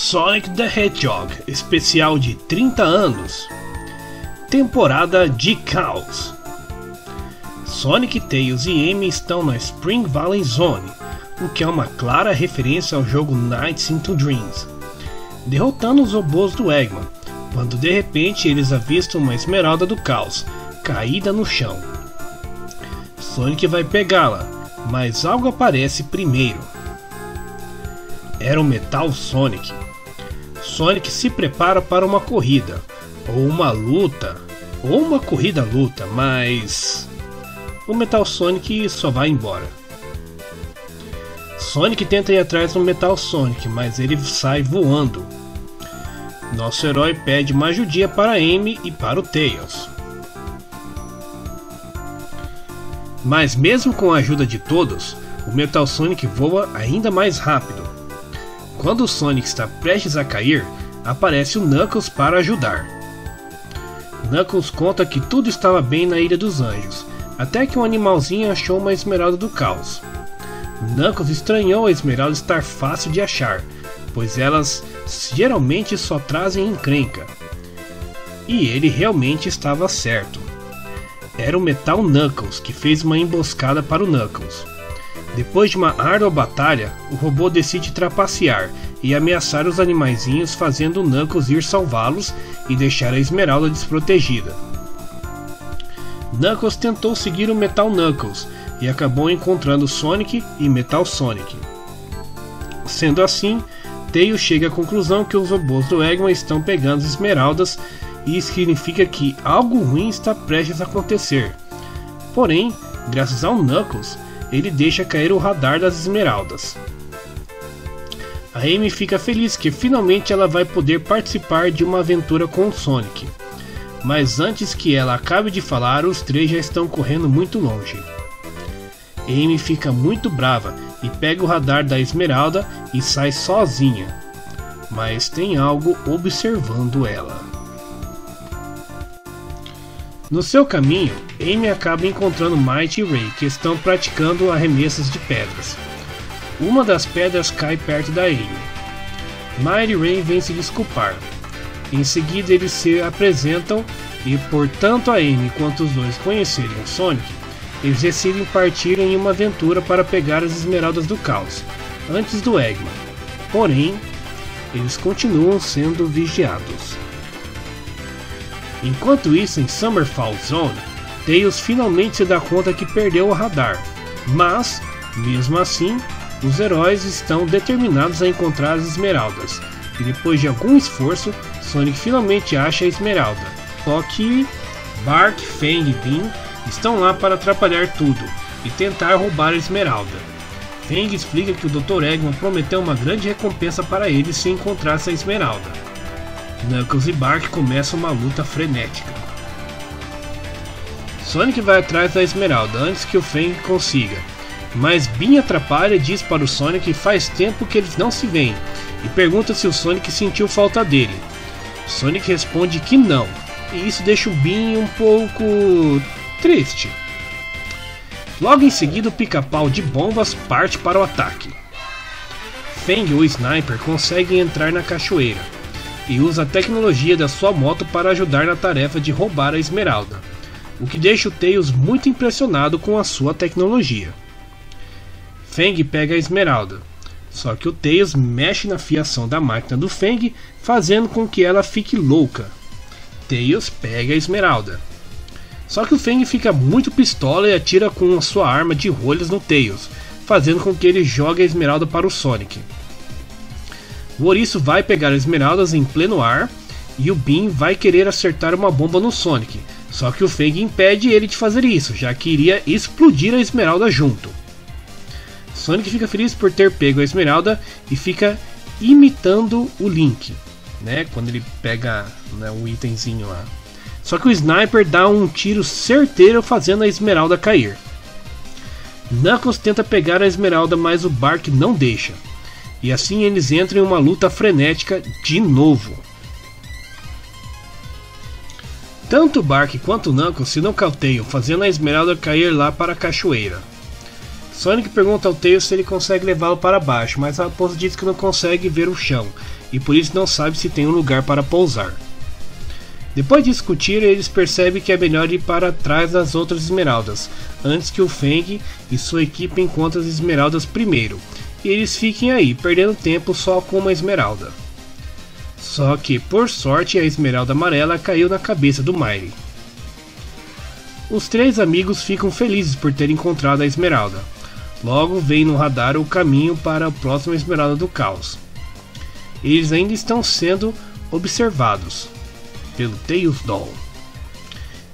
Sonic the Hedgehog, especial de 30 anos. Temporada de caos. Sonic, Tails e Amy estão na Spring Valley Zone, o que é uma clara referência ao jogo Nights into Dreams, derrotando os robôs do Eggman, quando de repente eles avistam uma esmeralda do caos, caída no chão. Sonic vai pegá-la, mas algo aparece primeiro. Era o Metal Sonic. Sonic se prepara para uma corrida, ou uma luta, ou uma corrida-luta, mas o Metal Sonic só vai embora. Sonic tenta ir atrás do Metal Sonic, mas ele sai voando. Nosso herói pede uma ajudinha para Amy e para o Tails. Mas mesmo com a ajuda de todos, o Metal Sonic voa ainda mais rápido. Quando o Sonic está prestes a cair, aparece o Knuckles para ajudar. Knuckles conta que tudo estava bem na Ilha dos Anjos, até que um animalzinho achou uma esmeralda do caos. Knuckles estranhou a esmeralda estar fácil de achar, pois elas geralmente só trazem encrenca. E ele realmente estava certo. Era o Metal Knuckles que fez uma emboscada para o Knuckles. Depois de uma árdua batalha, o robô decide trapacear e ameaçar os animaizinhos, fazendo o Knuckles ir salvá-los e deixar a esmeralda desprotegida. Knuckles tentou seguir o Metal Knuckles e acabou encontrando Sonic e Metal Sonic. Sendo assim, Tails chega à conclusão que os robôs do Eggman estão pegando as esmeraldas, e isso significa que algo ruim está prestes a acontecer. Porém, graças ao Knuckles, ele deixa cair o radar das esmeraldas. A Amy fica feliz que finalmente ela vai poder participar de uma aventura com o Sonic. Mas antes que ela acabe de falar, os três já estão correndo muito longe. Amy fica muito brava e pega o radar da esmeralda e sai sozinha. Mas tem algo observando ela. No seu caminho, Amy acaba encontrando Mighty e Ray, que estão praticando arremessos de pedras. Uma das pedras cai perto da Amy. Mighty e Ray vêm se desculpar. Em seguida eles se apresentam e, por tanto a Amy quanto os dois conhecerem o Sonic, eles decidem partir em uma aventura para pegar as esmeraldas do caos, antes do Eggman. Porém, eles continuam sendo vigiados. Enquanto isso, em Summerfall Zone, Tails finalmente se dá conta que perdeu o radar, mas, mesmo assim, os heróis estão determinados a encontrar as esmeraldas, e depois de algum esforço, Sonic finalmente acha a esmeralda. Só que Bark, Fang e Bean estão lá para atrapalhar tudo e tentar roubar a esmeralda. Fang explica que o Dr. Eggman prometeu uma grande recompensa para ele se encontrasse a esmeralda. Knuckles e Bark começam uma luta frenética. Sonic vai atrás da esmeralda antes que o Fang consiga, mas Bean atrapalha e diz para o Sonic que faz tempo que eles não se veem e pergunta se o Sonic sentiu falta dele. Sonic responde que não, e isso deixa o Bean um pouco triste. Logo em seguida, o pica-pau de bombas parte para o ataque. Fang, o Sniper, consegue entrar na cachoeira e usa a tecnologia da sua moto para ajudar na tarefa de roubar a esmeralda, o que deixa o Tails muito impressionado com a sua tecnologia. Fang pega a esmeralda, só que o Tails mexe na fiação da máquina do Fang, fazendo com que ela fique louca. Tails pega a esmeralda, só que o Fang fica muito pistola e atira com a sua arma de rolhas no Tails, fazendo com que ele jogue a esmeralda para o Sonic. O Ouriço vai pegar as esmeraldas em pleno ar e o Bean vai querer acertar uma bomba no Sonic, só que o Fang impede ele de fazer isso, já que iria explodir a esmeralda junto. Sonic fica feliz por ter pego a esmeralda e fica imitando o Link, né, quando ele pega, né, o itemzinho lá. Só que o Sniper dá um tiro certeiro fazendo a esmeralda cair. Knuckles tenta pegar a esmeralda, mas o Bark não deixa. E assim eles entram em uma luta frenética de novo. Tanto Bark quanto Knuckles se nocauteiam, fazendo a esmeralda cair lá para a cachoeira. Sonic pergunta ao Tails se ele consegue levá-lo para baixo, mas a raposa diz que não consegue ver o chão e por isso não sabe se tem um lugar para pousar. Depois de discutir, eles percebem que é melhor ir para trás das outras esmeraldas, antes que o Feng e sua equipe encontrem as esmeraldas primeiro, e eles fiquem aí, perdendo tempo só com uma esmeralda. Só que, por sorte, a esmeralda amarela caiu na cabeça do Mighty. Os três amigos ficam felizes por terem encontrado a esmeralda. Logo vem no radar o caminho para a próxima esmeralda do caos. Eles ainda estão sendo observados pelo Tails Doll.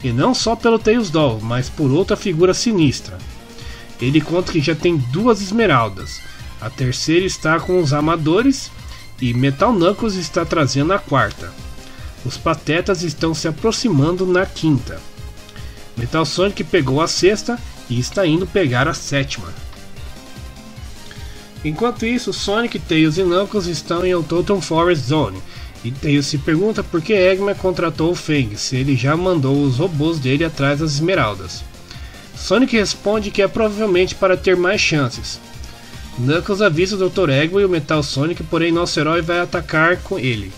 E não só pelo Tails Doll, mas por outra figura sinistra. Ele conta que já tem 2 esmeraldas. A terceira está com os amadores e Metal Knuckles está trazendo a 4ª. Os patetas estão se aproximando na 5ª. Metal Sonic pegou a 6ª e está indo pegar a 7ª. Enquanto isso, Sonic, Tails e Knuckles estão em Autoton Forest Zone, e Tails se pergunta por que Eggman contratou o Feng, se ele já mandou os robôs dele atrás das esmeraldas. Sonic responde que é provavelmente para ter mais chances. Knuckles avisa o Dr. Eggman e o Metal Sonic, porém nosso herói vai atacar com ele.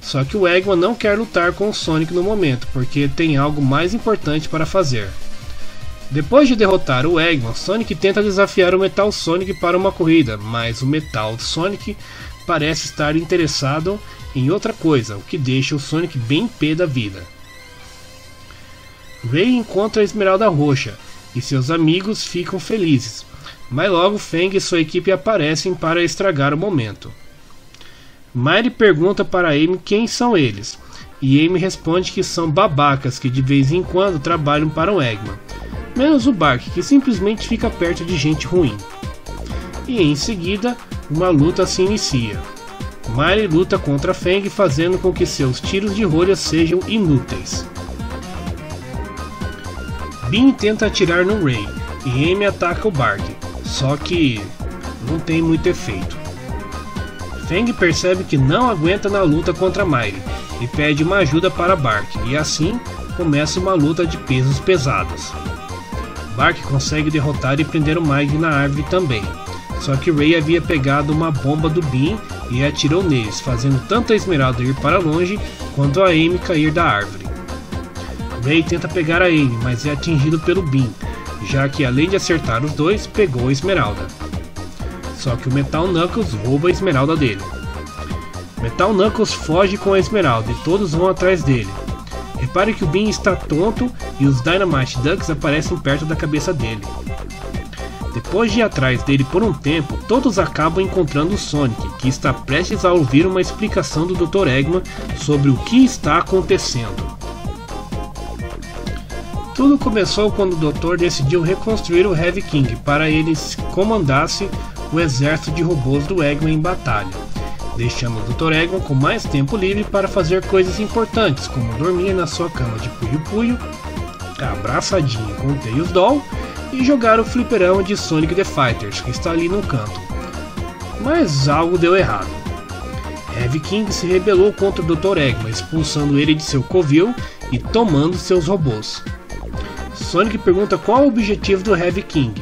Só que o Eggman não quer lutar com o Sonic no momento, porque tem algo mais importante para fazer. Depois de derrotar o Eggman, Sonic tenta desafiar o Metal Sonic para uma corrida, mas o Metal Sonic parece estar interessado em outra coisa, o que deixa o Sonic bem pé da vida. Ray encontra a Esmeralda Roxa e seus amigos ficam felizes, mas logo Feng e sua equipe aparecem para estragar o momento. Mighty pergunta para Amy quem são eles, e Amy responde que são babacas que de vez em quando trabalham para o Eggman, menos o Bark, que simplesmente fica perto de gente ruim. E em seguida, uma luta se inicia. Mighty luta contra Feng, fazendo com que seus tiros de rolha sejam inúteis. Bean tenta atirar no Ray, e Amy ataca o Bark, só que não tem muito efeito. Feng percebe que não aguenta na luta contra Mighty e pede uma ajuda para Bark, e assim começa uma luta de pesos pesados. Bark consegue derrotar e prender o Mighty na árvore também, só que Ray havia pegado uma bomba do Bean e atirou neles, fazendo tanto a Esmeralda ir para longe quanto a Amy cair da árvore. Ray tenta pegar a Amy, mas é atingido pelo Bean, já que além de acertar os dois, pegou a Esmeralda. Só que o Metal Knuckles rouba a esmeralda dele. Metal Knuckles foge com a esmeralda e todos vão atrás dele. Repare que o Bean está tonto e os Dynamite Ducks aparecem perto da cabeça dele. Depois de ir atrás dele por um tempo, todos acabam encontrando o Sonic, que está prestes a ouvir uma explicação do Dr. Eggman sobre o que está acontecendo. Tudo começou quando o Dr. decidiu reconstruir o Heavy King para ele comandasse o exército de robôs do Eggman em batalha, deixando o Dr. Eggman com mais tempo livre para fazer coisas importantes, como dormir na sua cama de puio-puio, abraçadinho com o Tails Doll e jogar o fliperama de Sonic the Fighters, que está ali no canto. Mas algo deu errado. Heavy King se rebelou contra o Dr. Eggman, expulsando ele de seu covil e tomando seus robôs. Sonic pergunta qual é o objetivo do Heavy King,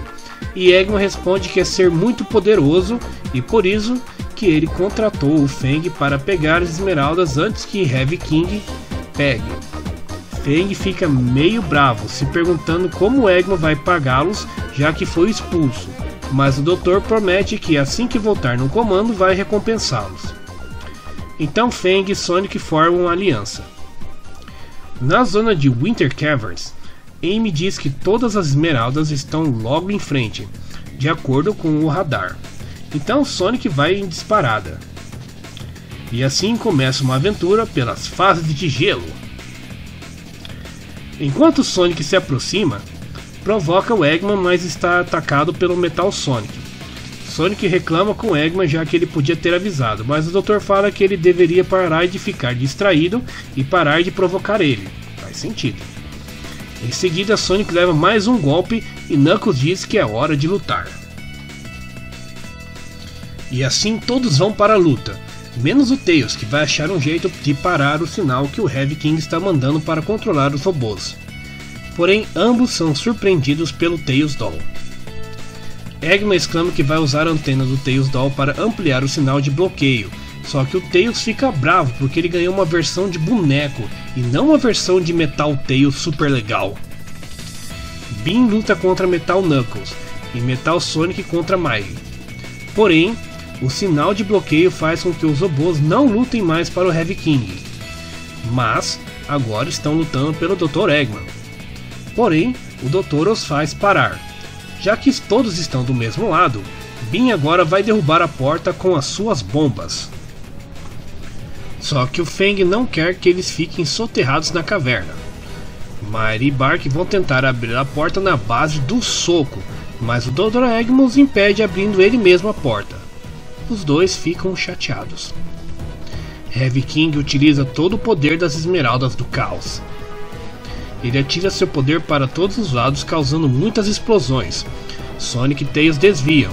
e Eggman responde que é ser muito poderoso e por isso que ele contratou o Feng para pegar as esmeraldas antes que Heavy King pegue. Feng fica meio bravo, se perguntando como Eggman vai pagá-los já que foi expulso, mas o Dr. promete que assim que voltar no comando vai recompensá-los. Então Feng e Sonic formam uma aliança. Na zona de Winter Caverns, Amy diz que todas as esmeraldas estão logo em frente, de acordo com o radar. Então Sonic vai em disparada. E assim começa uma aventura pelas fases de gelo. Enquanto Sonic se aproxima, provoca o Eggman, mas está atacado pelo Metal Sonic. Sonic reclama com Eggman já que ele podia ter avisado, mas o Dr. fala que ele deveria parar de ficar distraído e parar de provocar ele. Faz sentido. Em seguida, Sonic leva mais um golpe e Knuckles diz que é hora de lutar. E assim todos vão para a luta, menos o Tails, que vai achar um jeito de parar o sinal que o Heavy King está mandando para controlar os robôs. Porém, ambos são surpreendidos pelo Tails Doll. Eggman exclama que vai usar a antena do Tails Doll para ampliar o sinal de bloqueio, só que o Tails fica bravo porque ele ganhou uma versão de boneco e não uma versão de Metal Tails super legal. Bean luta contra Metal Knuckles e Metal Sonic contra Miley. Porém, o sinal de bloqueio faz com que os robôs não lutem mais para o Heavy King, mas agora estão lutando pelo Dr. Eggman. Porém, o Dr. os faz parar. Já que todos estão do mesmo lado, Bean agora vai derrubar a porta com as suas bombas. Só que o Fang não quer que eles fiquem soterrados na caverna. Miley e Bark vão tentar abrir a porta na base do soco, mas o Dr. Eggman os impede abrindo ele mesmo a porta. Os dois ficam chateados. Heavy King utiliza todo o poder das Esmeraldas do Caos. Ele atira seu poder para todos os lados, causando muitas explosões. Sonic e Tails desviam.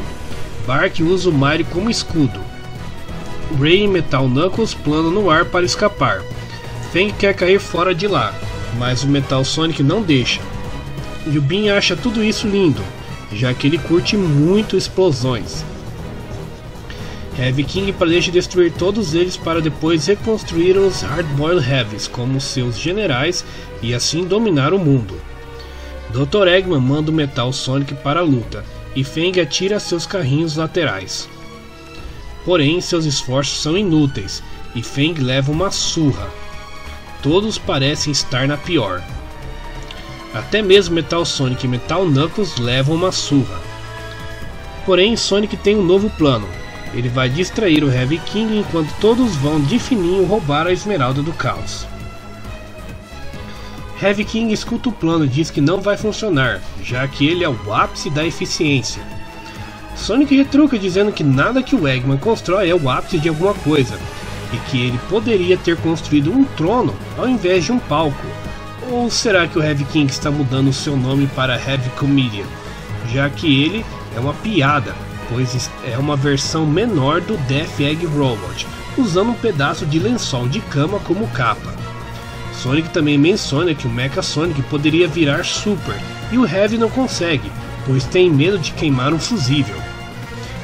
Bark usa o Miley como escudo. Ray e Metal Knuckles planam no ar para escapar. Fang quer cair fora de lá, mas o Metal Sonic não deixa. E o Bean acha tudo isso lindo, já que ele curte muito explosões. Heavy King planeja destruir todos eles para depois reconstruir os Hard-Boiled Heavies como seus generais e assim dominar o mundo. Dr. Eggman manda o Metal Sonic para a luta e Fang atira seus carrinhos laterais. Porém, seus esforços são inúteis e Fang leva uma surra. Todos parecem estar na pior. Até mesmo Metal Sonic e Metal Knuckles levam uma surra. Porém, Sonic tem um novo plano. Ele vai distrair o Heavy King enquanto todos vão de fininho roubar a Esmeralda do Caos. Heavy King escuta o plano e diz que não vai funcionar, já que ele é o ápice da eficiência. Sonic retruca dizendo que nada que o Eggman constrói é o ápice de alguma coisa, e que ele poderia ter construído um trono ao invés de um palco. Ou será que o Heavy King está mudando o seu nome para Heavy Comedian, já que ele é uma piada, pois é uma versão menor do Death Egg Robot, usando um pedaço de lençol de cama como capa. Sonic também menciona que o Mecha Sonic poderia virar Super, e o Heavy não consegue, pois tem medo de queimar um fusível.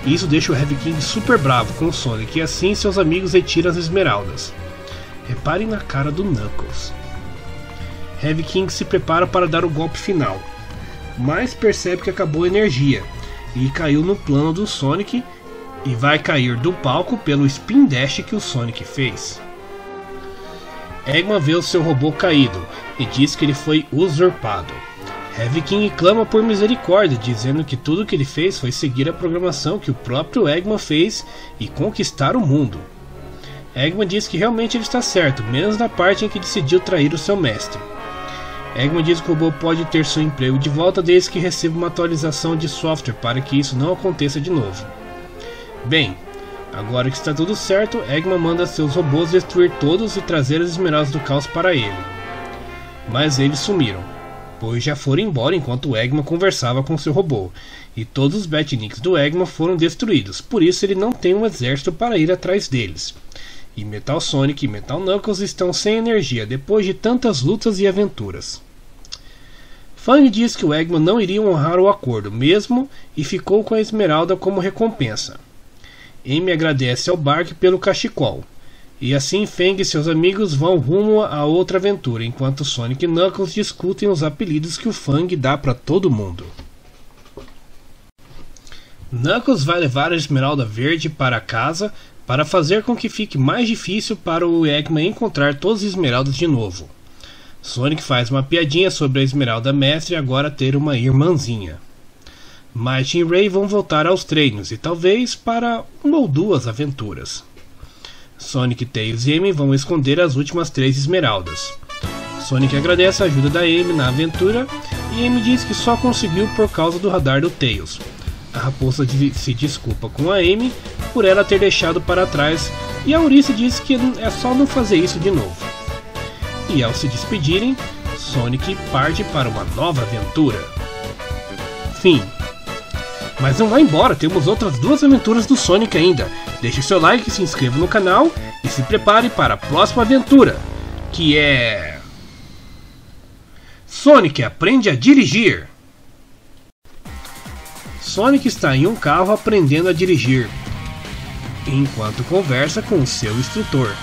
Isso deixa o Heavy King super bravo com o Sonic, e assim seus amigos retiram as esmeraldas. Reparem na cara do Knuckles. Heavy King se prepara para dar o golpe final, mas percebe que acabou a energia, e caiu no plano do Sonic e vai cair do palco pelo Spin Dash que o Sonic fez. Eggman vê o seu robô caído e diz que ele foi usurpado. Heavy King clama por misericórdia, dizendo que tudo que ele fez foi seguir a programação que o próprio Eggman fez e conquistar o mundo. Eggman diz que realmente ele está certo, menos na parte em que decidiu trair o seu mestre. Eggman diz que o robô pode ter seu emprego de volta desde que receba uma atualização de software para que isso não aconteça de novo. Bem, agora que está tudo certo, Eggman manda seus robôs destruir todos e trazer as Esmeraldas do Caos para ele. Mas eles sumiram, pois já foram embora enquanto o Eggman conversava com seu robô, e todos os Batniks do Eggman foram destruídos, por isso ele não tem um exército para ir atrás deles. E Metal Sonic e Metal Knuckles estão sem energia depois de tantas lutas e aventuras. Fang diz que o Eggman não iria honrar o acordo mesmo e ficou com a Esmeralda como recompensa. Amy agradece ao Bark pelo cachecol, e assim Fang e seus amigos vão rumo a outra aventura, enquanto Sonic e Knuckles discutem os apelidos que o Fang dá para todo mundo. Knuckles vai levar a Esmeralda Verde para casa para fazer com que fique mais difícil para o Eggman encontrar todas as esmeraldas de novo. Sonic faz uma piadinha sobre a Esmeralda Mestre agora ter uma irmãzinha. Mighty e Ray vão voltar aos treinos e talvez para uma ou duas aventuras. Sonic, Tails e Amy vão esconder as últimas 3 esmeraldas. Sonic agradece a ajuda da Amy na aventura e Amy diz que só conseguiu por causa do radar do Tails. A raposa se desculpa com a Amy por ela ter deixado para trás e a Ouriça diz que é só não fazer isso de novo. E ao se despedirem, Sonic parte para uma nova aventura. Fim. Mas não vá embora, temos outras 2 aventuras do Sonic ainda. Deixe seu like, se inscreva no canal e se prepare para a próxima aventura, que é... Sonic aprende a dirigir. Sonic está em um carro aprendendo a dirigir, enquanto conversa com seu instrutor.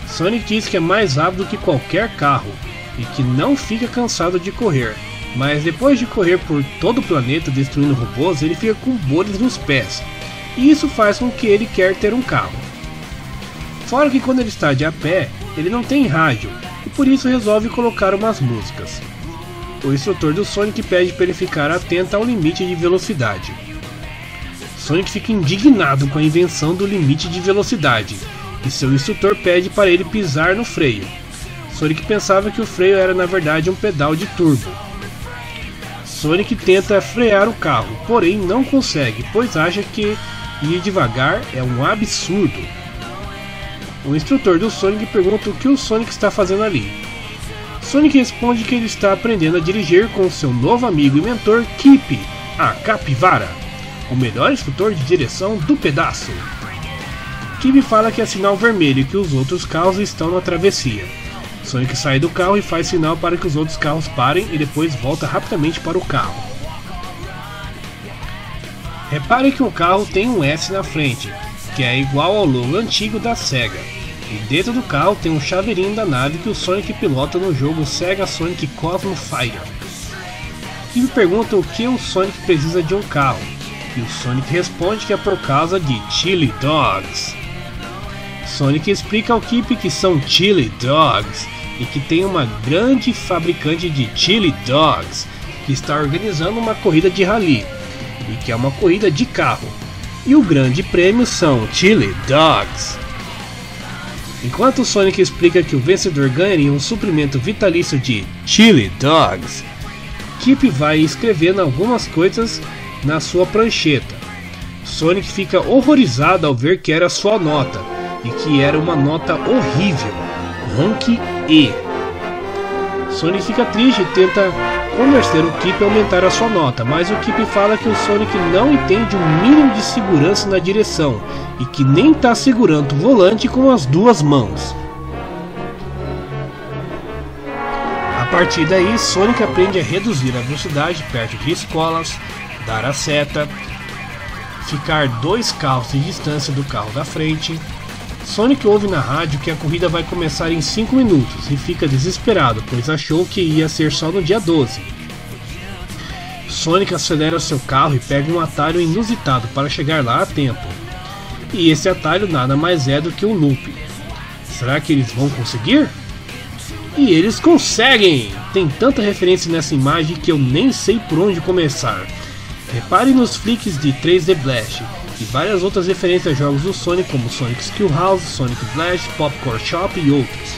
Sonic diz que é mais rápido que qualquer carro e que não fica cansado de correr, mas depois de correr por todo o planeta destruindo robôs, ele fica com bolhas nos pés, e isso faz com que ele quer ter um carro. Fora que quando ele está de a pé, ele não tem rádio, e por isso resolve colocar umas músicas. O instrutor do Sonic pede para ele ficar atento ao limite de velocidade. Sonic fica indignado com a invenção do limite de velocidade, e seu instrutor pede para ele pisar no freio. Sonic pensava que o freio era na verdade um pedal de turbo. Sonic tenta frear o carro, porém não consegue, pois acha que ir devagar é um absurdo. O instrutor do Sonic pergunta o que o Sonic está fazendo ali. Sonic responde que ele está aprendendo a dirigir com seu novo amigo e mentor Kip, a capivara, o melhor instrutor de direção do pedaço. Kip fala que é sinal vermelho e que os outros carros estão na travessia. Sonic sai do carro e faz sinal para que os outros carros parem e depois volta rapidamente para o carro. Repare que o carro tem um S na frente, que é igual ao logo antigo da Sega. E dentro do carro tem um chaveirinho da nave que o Sonic pilota no jogo Sega Sonic Cosmo Fire. Kip pergunta o que o Sonic precisa de um carro, e o Sonic responde que é por causa de Chili Dogs. Sonic explica ao Kip que são Chili Dogs e que tem uma grande fabricante de Chili Dogs que está organizando uma corrida de rally e que é uma corrida de carro, e o grande prêmio são Chili Dogs. Enquanto o Sonic explica que o vencedor ganharia um suprimento vitalício de Chili Dogs, Kip vai escrevendo algumas coisas na sua prancheta. Sonic fica horrorizado ao ver que era sua nota, e que era uma nota horrível, rank E. Sonic fica triste e tenta convencer o Kip a aumentar a sua nota, mas o Kip fala que o Sonic não entende o mínimo de segurança na direção e que nem está segurando o volante com as duas mãos. A partir daí, Sonic aprende a reduzir a velocidade perto de escolas, dar a seta, ficar 2 carros de distância do carro da frente. Sonic ouve na rádio que a corrida vai começar em 5 minutos e fica desesperado, pois achou que ia ser só no dia 12. Sonic acelera seu carro e pega um atalho inusitado para chegar lá a tempo. E esse atalho nada mais é do que um loop. Será que eles vão conseguir? E eles conseguem! Tem tanta referência nessa imagem que eu nem sei por onde começar. Repare nos flicks de 3D Blast e várias outras referências a jogos do Sonic como Sonic Skill House, Sonic Blast, Popcorn Shop e outros.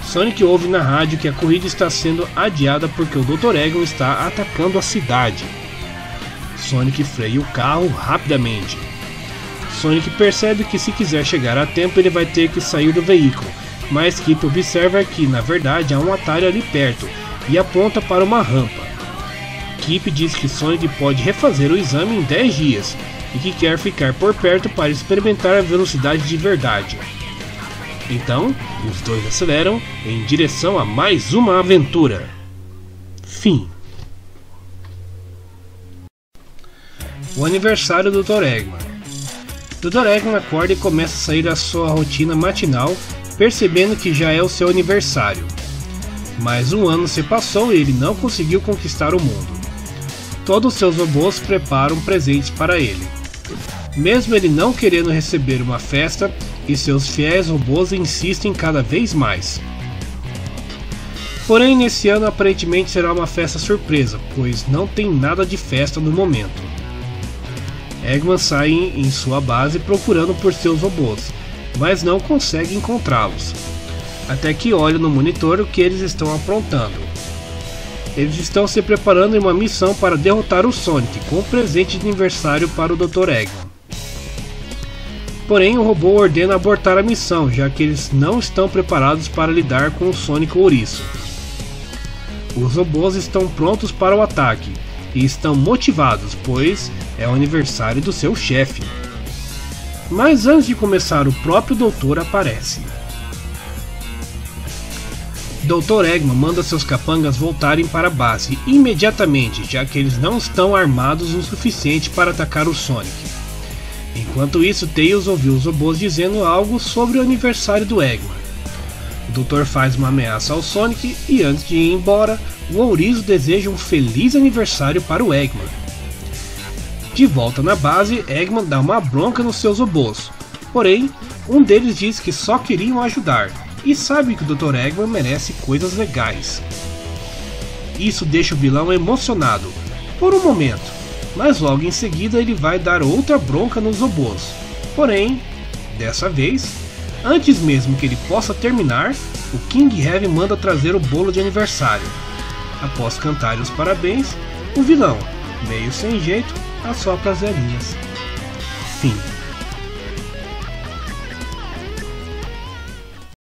Sonic ouve na rádio que a corrida está sendo adiada porque o Dr. Eggman está atacando a cidade. Sonic freia o carro rapidamente. Sonic percebe que se quiser chegar a tempo ele vai ter que sair do veículo, mas Kip observa que na verdade há um atalho ali perto e aponta para uma rampa. Kip diz que Sonic pode refazer o exame em 10 dias e que quer ficar por perto para experimentar a velocidade de verdade. Então, os dois aceleram em direção a mais uma aventura. Fim. O aniversário do Dr. Eggman. Dr. Eggman acorda e começa a sair da sua rotina matinal, percebendo que já é o seu aniversário. Mas um ano se passou e ele não conseguiu conquistar o mundo. Todos os seus robôs preparam presentes para ele, mesmo ele não querendo receber uma festa, e seus fiéis robôs insistem cada vez mais. Porém, nesse ano aparentemente será uma festa surpresa, pois não tem nada de festa no momento. Eggman sai em sua base procurando por seus robôs, mas não consegue encontrá-los, até que olha no monitor o que eles estão aprontando. Eles estão se preparando em uma missão para derrotar o Sonic, com um presente de aniversário para o Dr. Eggman. Porém, o robô ordena abortar a missão, já que eles não estão preparados para lidar com o Sonic Ouriço. Os robôs estão prontos para o ataque, e estão motivados, pois é o aniversário do seu chefe. Mas antes de começar, o próprio doutor aparece. Dr. Eggman manda seus capangas voltarem para a base imediatamente, já que eles não estão armados o suficiente para atacar o Sonic. Enquanto isso, Tails ouviu os robôs dizendo algo sobre o aniversário do Eggman. O Doutor faz uma ameaça ao Sonic e antes de ir embora, o Ouriço deseja um feliz aniversário para o Eggman. De volta na base, Eggman dá uma bronca nos seus robôs, porém, um deles diz que só queriam ajudar e sabe que o Dr. Eggman merece coisas legais. Isso deixa o vilão emocionado, por um momento, mas logo em seguida ele vai dar outra bronca nos robôs. Porém, dessa vez, antes mesmo que ele possa terminar, o King Heavy manda trazer o bolo de aniversário. Após cantar os parabéns, o vilão, meio sem jeito, assopra as velhinhas. Fim.